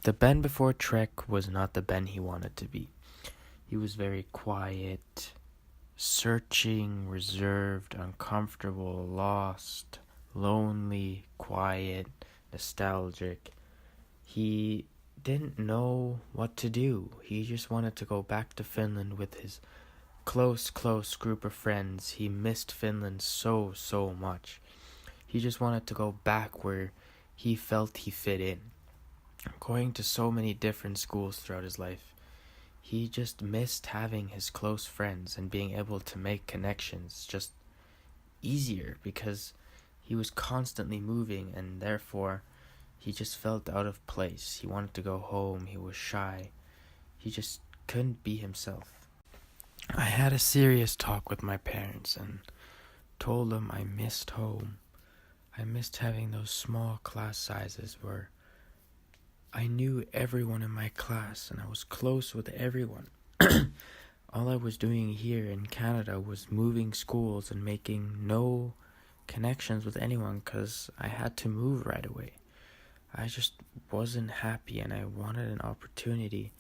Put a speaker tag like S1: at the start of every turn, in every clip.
S1: The Ben before Trek was not the Ben he wanted to be. He was very quiet, searching, reserved, uncomfortable, lost, lonely, quiet, nostalgic. He didn't know what to do. He just wanted to go back to Finland with his close group of friends. He missed Finland so much. He just wanted to go back where he felt he fit in. Going to so many different schools throughout his life, he just missed having his close friends and being able to make connections just easier because he was constantly moving and therefore he just felt out of place. He wanted to go home. He was shy. He just couldn't be himself. I had a serious talk with my parents and told them I missed home. I missed having those small class sizes where I knew everyone in my class and I was close with everyone. All I was doing here in Canada was moving schools and making no connections with anyone because I had to move right away. I just wasn't happy and I wanted an opportunity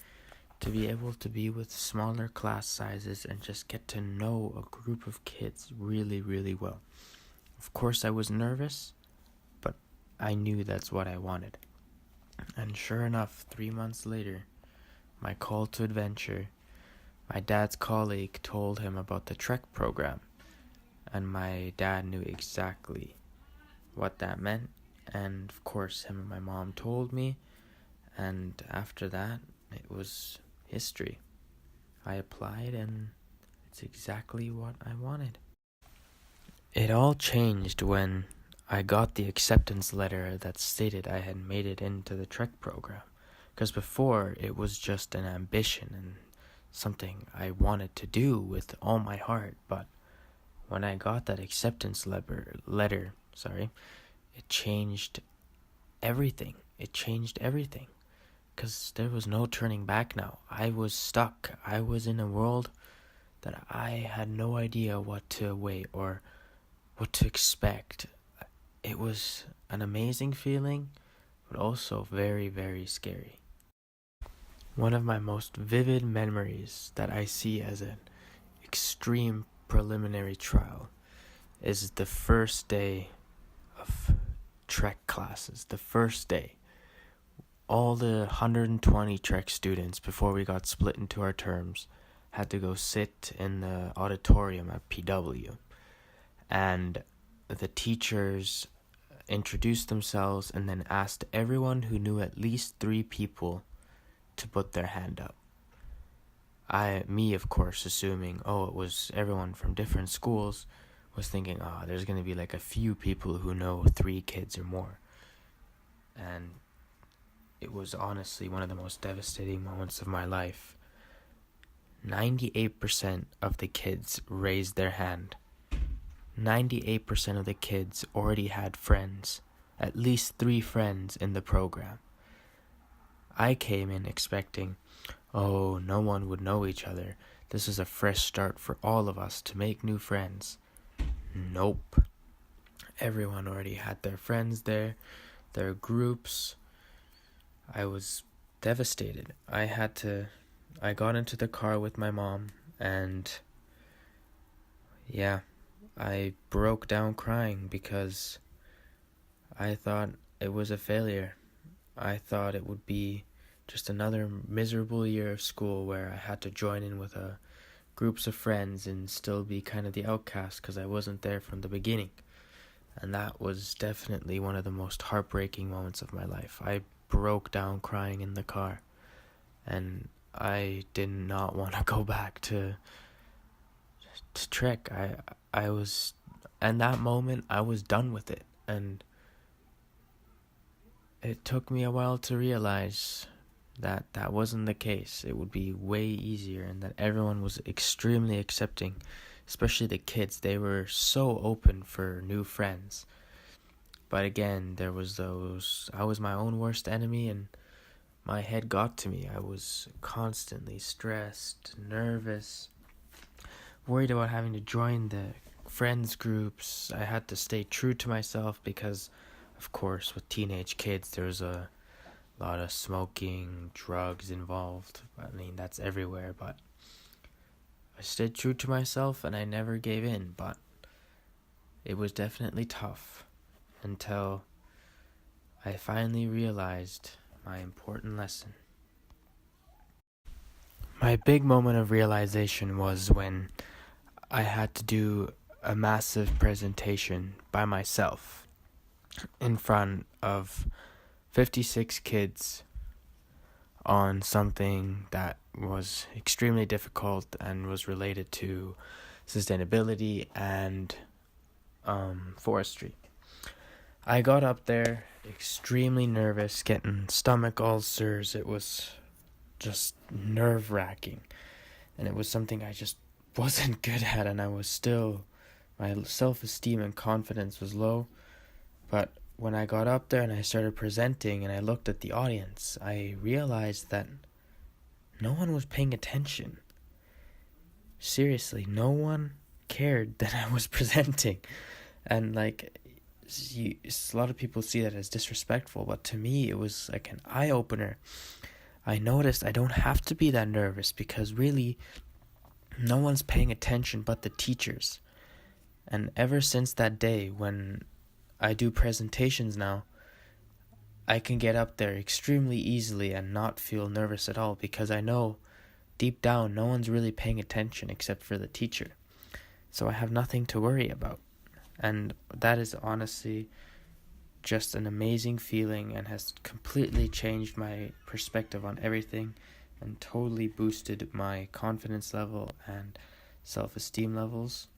S1: to be able to be with smaller class sizes and just get to know a group of kids really well. Of course I was nervous, but I knew that's what I wanted. And sure enough, 3 months later, my call to adventure, my dad's colleague told him about the Trek program, and my dad knew exactly what that meant, and of course him and my mom told me, and after that, it was history. I applied, and it's exactly what I wanted. It all changed when I got the acceptance letter that stated I had made it into the Trek program. Because before, it was just an ambition and something I wanted to do with all my heart. But when I got that acceptance letter, it changed everything. It changed everything. Because there was no turning back now. I was stuck. I was in a world that I had no idea what to await or what to expect. It was an amazing feeling, but also very scary. One of my most vivid memories that I see as an extreme preliminary trial is the first day of Trek classes. The first day. All the 120 Trek students, before we got split into our terms, had to go sit in the auditorium at PW. And the teachers introduced themselves and then asked everyone who knew at least 3 people to put their hand up. Me, of course, assuming, it was everyone from different schools, was thinking, there's going to be like a few people who know 3 kids or more. And it was honestly one of the most devastating moments of my life. 98% of the kids raised their hand. 98% of the kids already had friends, at least 3 friends in the program. I came in expecting, no one would know each other. This is a fresh start for all of us to make new friends. Nope. Everyone already had their friends there, their groups. I was devastated. I got into the car with my mom and I broke down crying because I thought it was a failure. I thought it would be just another miserable year of school where I had to join in with groups of friends and still be kind of the outcast because I wasn't there from the beginning. And that was definitely one of the most heartbreaking moments of my life. I broke down crying in the car and I did not want to go back to Trek. I was, in that moment, I was done with it, and it took me a while to realize that that wasn't the case. It would be way easier, and that everyone was extremely accepting, especially the kids. They were so open for new friends. But again, there was I was my own worst enemy, and my head got to me. I was constantly stressed, nervous, worried about having to join the friends groups. I had to stay true to myself because, of course, with teenage kids, there's a a lot of smoking, drugs involved. I mean, that's everywhere, but I stayed true to myself and I never gave in, but it was definitely tough until I finally realized my important lesson. My big moment of realization was when I had to do a massive presentation by myself in front of 56 kids on something that was extremely difficult and was related to sustainability and forestry. I got up there extremely nervous, getting stomach ulcers. It was just nerve-wracking, and it was something I just wasn't good at, and my self-esteem and confidence was low. But when I got up there and I started presenting and I looked at the audience, I realized that no one was paying attention. Seriously, no one cared that I was presenting. And a lot of people see that as disrespectful, but to me it was like an eye-opener. I noticed I don't have to be that nervous because really no one's paying attention but the teachers. And ever since that day, when I do presentations now, I can get up there extremely easily and not feel nervous at all because I know deep down no one's really paying attention except for the teacher. So I have nothing to worry about. And that is honestly just an amazing feeling and has completely changed my perspective on everything and totally boosted my confidence level and self-esteem levels.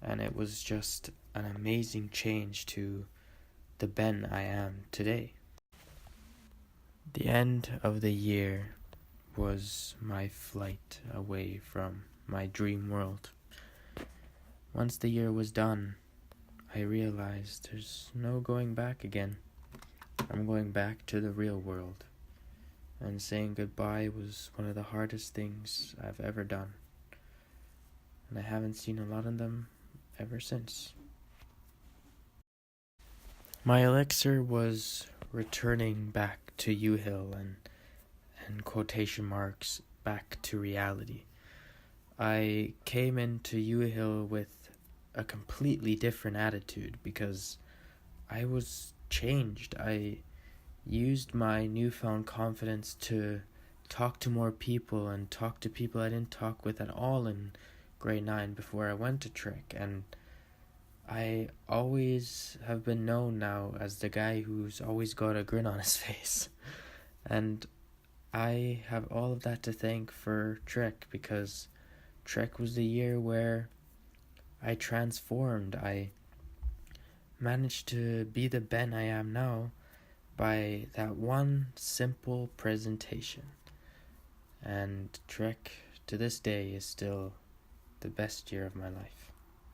S1: And it was just an amazing change to the Ben I am today. The end of the year was my flight away from my dream world. Once the year was done, I realized there's no going back again. I'm going back to the real world. And saying goodbye was one of the hardest things I've ever done. And I haven't seen a lot of them ever since. My elixir was returning back to U-Hill and quotation marks back to reality. I came into U-Hill with a completely different attitude because I was changed. I used my newfound confidence to talk to more people and talk to people I didn't talk with at all in grade 9 before I went to Trek. And I always have been known now as the guy who's always got a grin on his face. And I have all of that to thank for Trek, because Trek was the year where I transformed. I managed to be the Ben I am now by that one simple presentation. And Trek to this day is still the best year of my life.